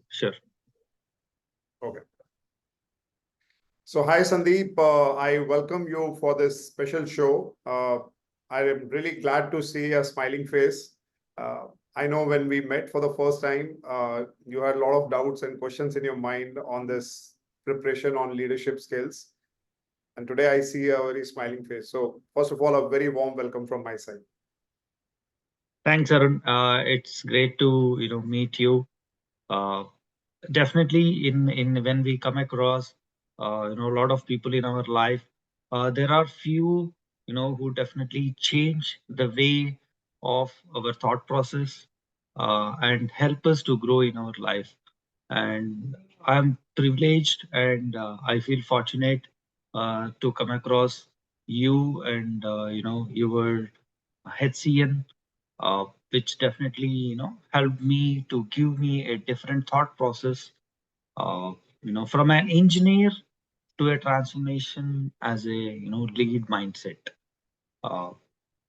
Sure. Okay. So, hi Sandeep. I welcome you for this special show. I am really glad to see a smiling face. Uh, I know when we met for the first time, you had a lot of doubts and questions in your mind on this preparation on leadership skills. And today I see a very smiling face. So, first of all, a very warm welcome from my side. Thanks, Arun. It's great to meet you. Uh, Definitely, in when we come across a lot of people in our life, there are few who definitely change the way of our thought process and help us to grow in our life. And I'm privileged and I feel fortunate to come across you and your HCN, which definitely helped me to give me a different thought process. Uh, from an engineer to a transformation as a lead mindset. Uh,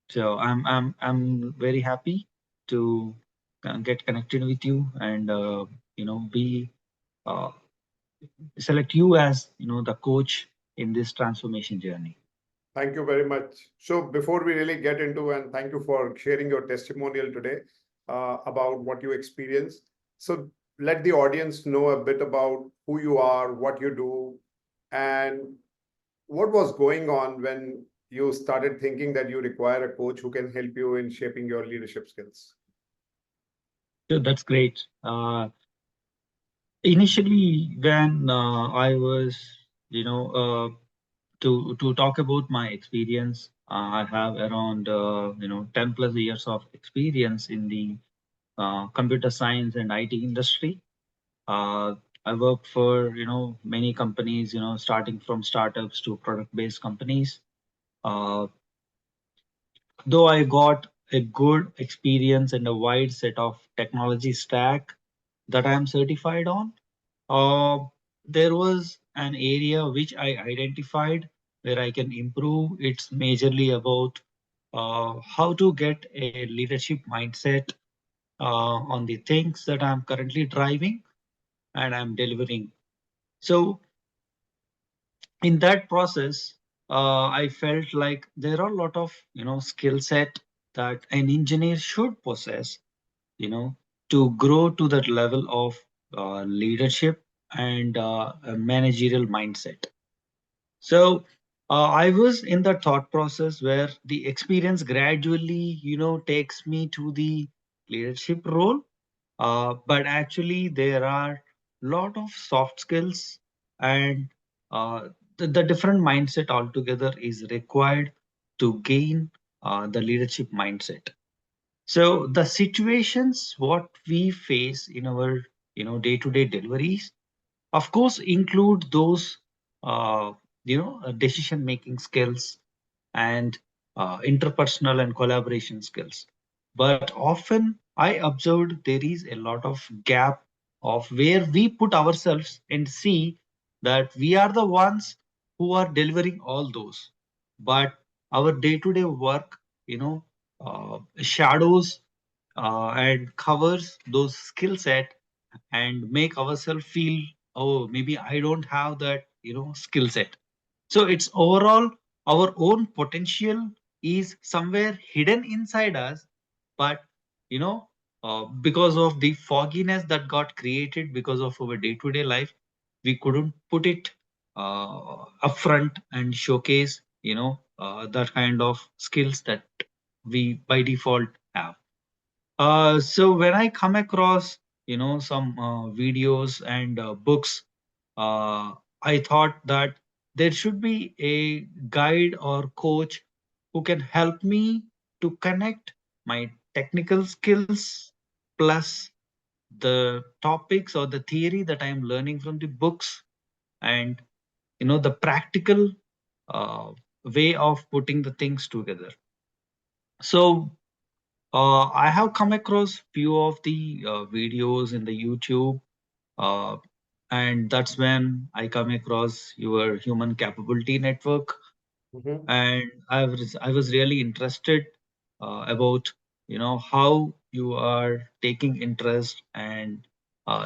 so I'm very happy to get connected with you and be uh, select you as the coach in this transformation journey. Thank you very much. So, before we really get into, and thank you for sharing your testimonial today about what you experienced. So, let the audience know a bit about who you are, what you do, and what was going on when you started thinking that you require a coach who can help you in shaping your leadership skills. So that's great. Initially, when I was, you know, to talk about my experience, I have around 10 plus years of experience in the computer science and IT industry. Uh, I worked for many companies, starting from startups to product-based companies. Uh, though I got a good experience and a wide set of technology stack that I am certified on. Uh, there was an area which I identified where I can improve. It's majorly about how to get a leadership mindset on the things that I'm currently driving and I'm delivering. So in that process, I felt like there are a lot of skill set that an engineer should possess, you know, to grow to that level of leadership and a managerial mindset. So I was in the thought process where the experience gradually, takes me to the leadership role. But actually, there are lot of soft skills and the different mindset altogether is required to gain the leadership mindset. So the situations what we face in our day-to-day deliveries, of course, include those decision-making skills and interpersonal and collaboration skills. But often I observed there is a lot of gap of where we put ourselves and see that we are the ones who are delivering all those, but our day-to-day work, shadows and covers those skill set and make ourselves feel, oh, maybe I don't have that skill set. So it's overall our own potential is somewhere hidden inside us, but you know because of the fogginess that got created because of our day-to-day life, we couldn't put it upfront and showcase that kind of skills that we by default have. So when I come across, some videos and books, uh, I thought that there should be a guide or coach who can help me to connect my technical skills plus the topics or the theory that I am learning from the books and the practical uh, way of putting the things together. So I have come across few of the videos in the YouTube, uh, and that's when I come across your Human Capability Network, Mhm. and I was really interested about how you are taking interest and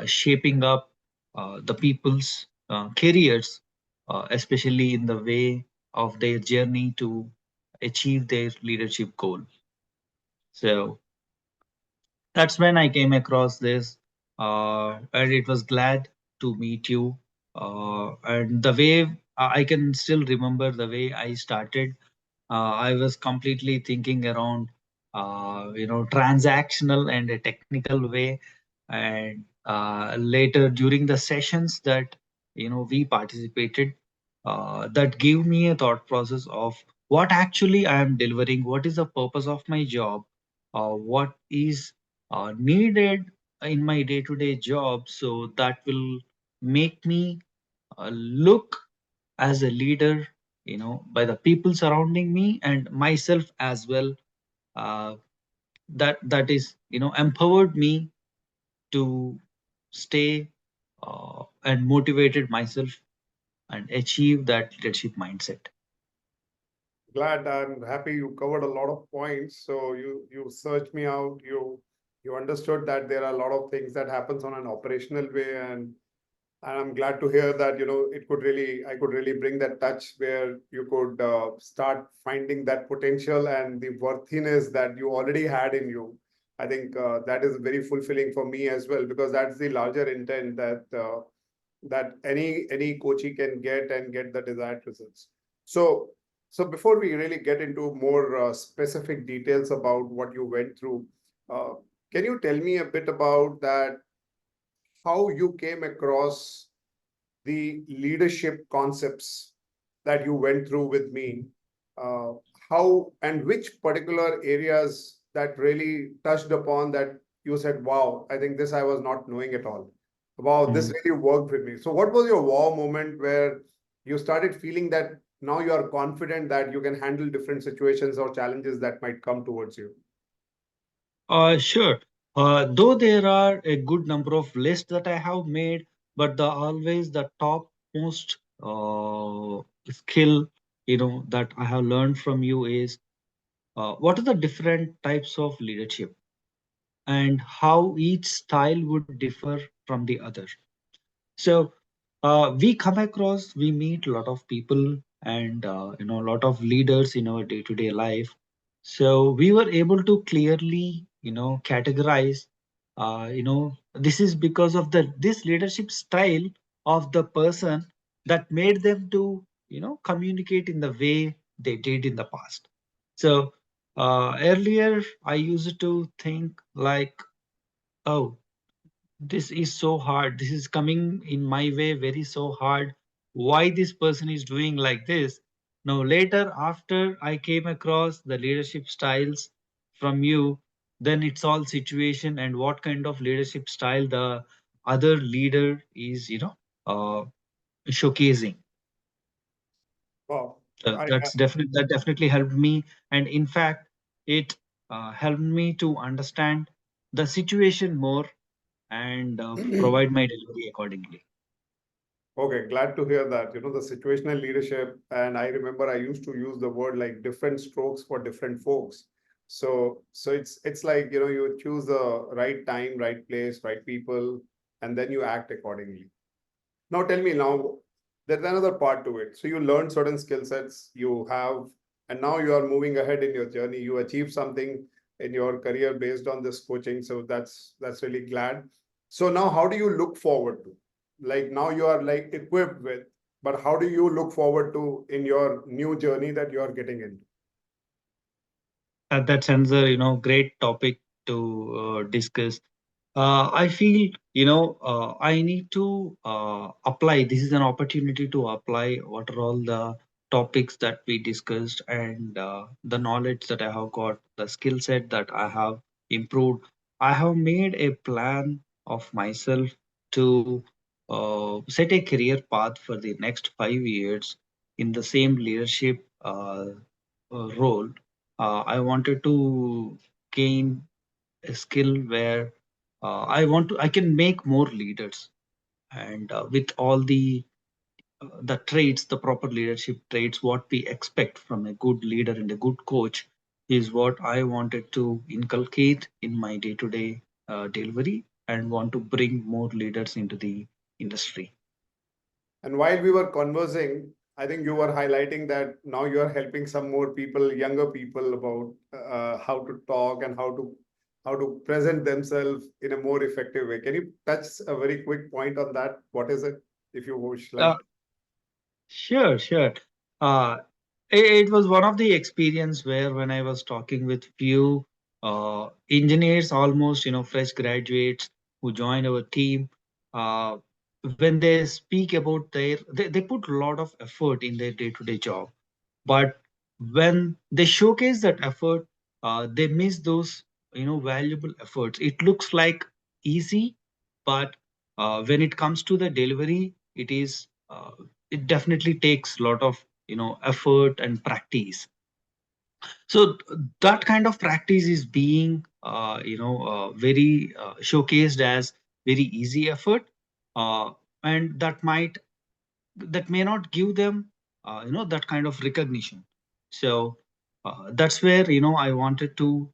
shaping up the people's careers, especially in the way of their journey to achieve their leadership goal. So that's when I came across this, and it was glad to meet you. And the way I can still remember the way I started. I was completely thinking around, transactional and a technical way. And later during the sessions that we participated, that gave me a thought process of what actually I am delivering, what is the purpose of my job, what is needed in my day-to-day job, so that will make me look as a leader, by the people surrounding me and myself as well. uh, that is, empowered me to stay and motivated myself and achieve that leadership mindset. Glad and happy you covered a lot of points. So you searched me out. You understood that there are a lot of things that happens on an operational way, and I'm glad to hear that it could really I could really bring that touch where you could start finding that potential and the worthiness that you already had in you. I think that is very fulfilling for me as well, because that's the larger intent that any coachee can get and get the desired results. So so before we really get into more specific details about what you went through, uh, can you tell me a bit about that, how you came across the leadership concepts that you went through with me, uh, how and which particular areas that really touched upon that you said, wow, I think this I was not knowing at all. Wow, this Mm. really worked with me. So, what was your wow moment where you started feeling that now you are confident that you can handle different situations or challenges that might come towards you? Sure. Though there are a good number of lists that I have made, but the always the top most skill, that I have learned from you is what are the different types of leadership and how each style would differ from the other. So we come across, we meet a lot of people and a lot of leaders in our day-to-day life. So we were able to clearly, categorize. This is because of the this leadership style of the person that made them to, communicate in the way they did in the past. So earlier, I used to think like, oh, this is so hard, this is coming in my way very so hard, why this person is doing like this. Now later, after I came across the leadership styles from you, then it's all situation and what kind of leadership style the other leader is, uh, showcasing. Wow. That definitely helped me, and in fact it helped me to understand the situation more and provide my delivery accordingly. Okay, glad to hear that. The situational leadership, and I remember I used to use the word like different strokes for different folks. So it's like, you choose the right time, right place, right people, and then you act accordingly. Now tell me now, there's another part to it. So you learn certain skill sets you have, and now you are moving ahead in your journey. You achieve something in your career based on this coaching. So that's really glad. So now how do you look forward to? Like now you are like equipped with, but how do you look forward to in your new journey that you are getting into? That's another, great topic to discuss. I feel, I need to apply. This is an opportunity to apply what are all the topics that we discussed and the knowledge that I have got, the skill set that I have improved. I have made a plan of myself to set a career path for the next 5 years in the same leadership role. I wanted to gain a skill where I can make more leaders, and with all the traits, the proper leadership traits, what we expect from a good leader and a good coach is what I wanted to inculcate in my day-to-day delivery. and want to bring more leaders into the industry. And while we were conversing, I think you were highlighting that now you are helping some more people, younger people, about how to talk and how to present themselves in a more effective way. Can you touch a very quick point on that? What is it, if you wish, Uh, like? sure, sure. Uh, it was one of the experience where when I was talking with few engineers, almost fresh graduates who joined our team. Uh, when they speak about they put a lot of effort in their day-to-day job, but when they showcase that effort, they miss those valuable efforts. It looks like easy, but when it comes to the delivery, it definitely takes a lot of effort and practice. So that kind of practice is being very showcased as very easy effort, uh, and that may not give them that kind of recognition. So that's where I wanted to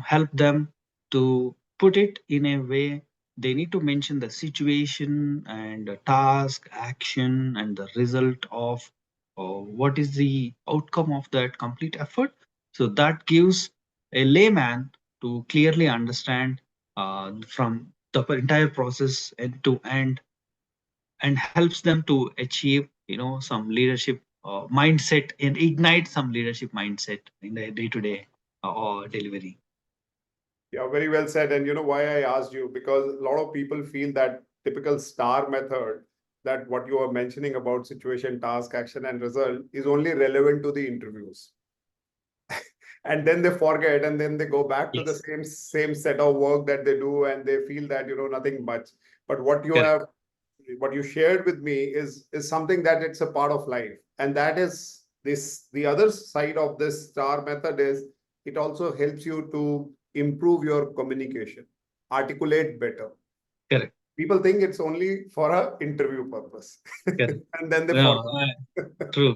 help them to put it in a way. They need to mention the situation and the task action and the result of what is the outcome of that complete effort, so that gives a layman to clearly understand from the entire process end to end, and helps them to achieve some leadership mindset and ignite some leadership mindset in the day-to-day or delivery. Yeah, very well said. And you know why I asked you? Because a lot of people feel that typical STAR method, that what you are mentioning about situation, task, action, and result, is only relevant to the interviews. And then they forget, and then they go back to the Yes, same set of work that they do, and they feel that nothing much. But correct, what you shared with me is something that it's a part of life, and that is this. The other side of this STAR method is it also helps you to improve your communication, articulate better. correct, People think it's only for a interview purpose, correct. and then they No, forget. true,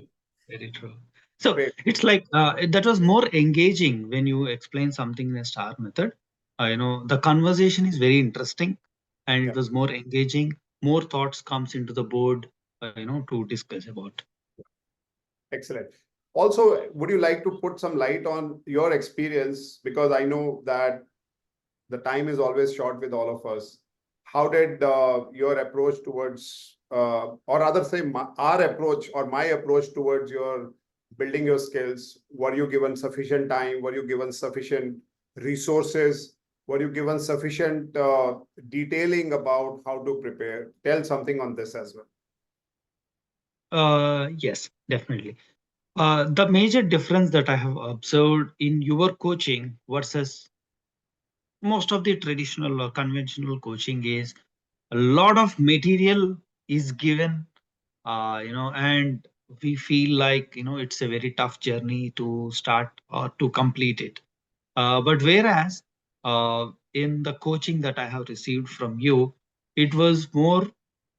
very true. So Great. it's like that was more engaging when you explain something in a star method. The conversation is very interesting, and Yeah. it was more engaging. More thoughts comes into the board, to discuss about. Excellent. Also, would you like to put some light on your experience? Because I know that the time is always short with all of us. How did your approach towards, or rather say, our approach or my approach towards your building your skills? Were you given sufficient time? Were you given sufficient resources? Were you given sufficient detailing about how to prepare? Tell something on this as well. Yes, definitely. The major difference that I have observed in your coaching versus most of the traditional or conventional coaching is a lot of material is given, and we feel like it's a very tough journey to start or to complete it. But whereas in the coaching that I have received from you, it was more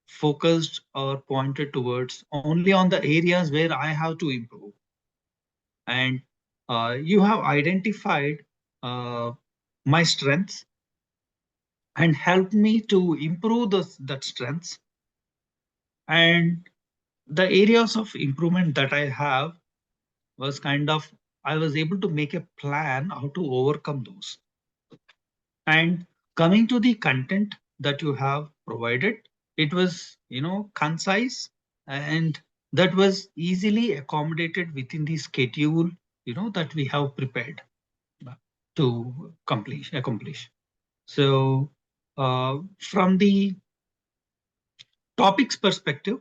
focused or pointed towards only on the areas where I have to improve, and you have identified uh, my strengths and helped me to improve that strengths, and the areas of improvement that I have was kind of, I was able to make a plan how to overcome those. And coming to the content that you have provided, it was concise, and that was easily accommodated within the schedule that we have prepared to accomplish. So from the topics perspective,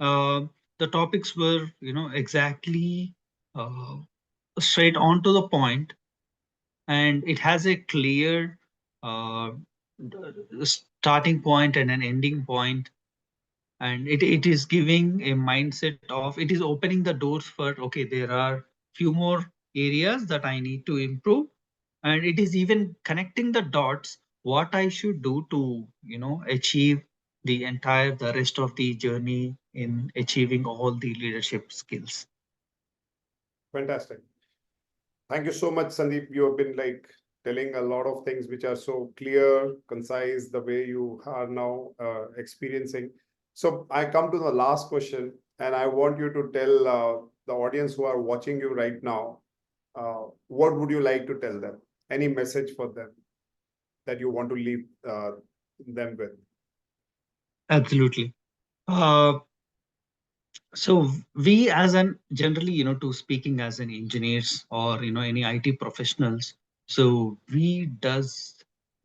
uh, the topics were exactly uh, straight on to the point, and it has a clear uh, starting point and an ending point, and it is giving a mindset of, it is opening the doors for, okay, there are few more areas that I need to improve, and it is even connecting the dots what I should do to achieve the rest of the journey in achieving all the leadership skills. Fantastic. Thank you so much, Sandeep. You have been like telling a lot of things which are so clear, concise, the way you are now experiencing. So I come to the last question, and I want you to tell the audience who are watching you right now, what would you like to tell them? Any message for them that you want to leave them with? Absolutely. Uh, so we as an generally, to speaking as an engineers or any IT professionals, so we does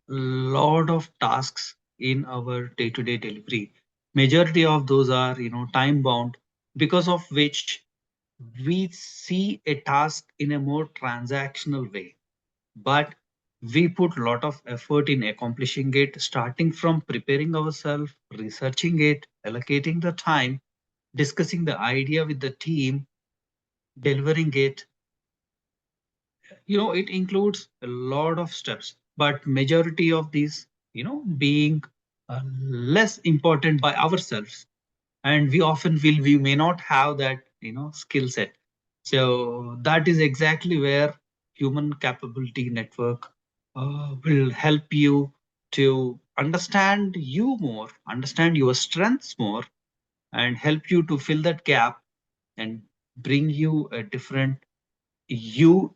lot of tasks in our day-to-day delivery. Majority of those are time bound, because of which we see a task in a more transactional way, but we put a lot of effort in accomplishing it, starting from preparing ourselves, researching it, allocating the time, discussing the idea with the team, delivering it. It includes a lot of steps, but majority of these being less important by ourselves, and we often feel we may not have that skill set. So that is exactly where human capability network will help you to understand you more, understand your strengths more, and help you to fill that gap and bring you a different you,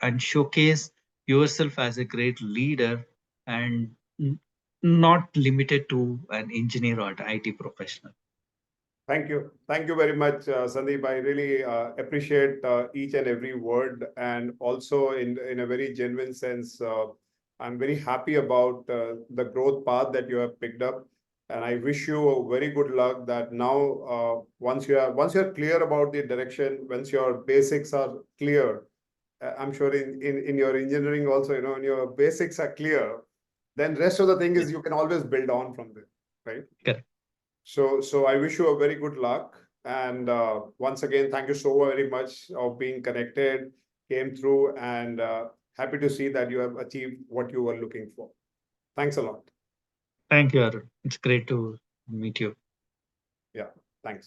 and showcase yourself as a great leader, and not limited to an engineer or an IT professional. Thank you. Thank you very much, Sandeep. I really appreciate each and every word, and also in a very genuine sense, I'm very happy about the growth path that you have picked up, and I wish you a very good luck. That now, once you're clear about the direction, once your basics are clear, I'm sure in your engineering also, when your basics are clear, then rest of the thing Yeah, is you can always build on from there, right? correct. So I wish you a very good luck. And once again, thank you so very much of being connected, came through, and happy to see that you have achieved what you were looking for. Thanks a lot. Thank you, Arun. It's great to meet you. Yeah, thanks.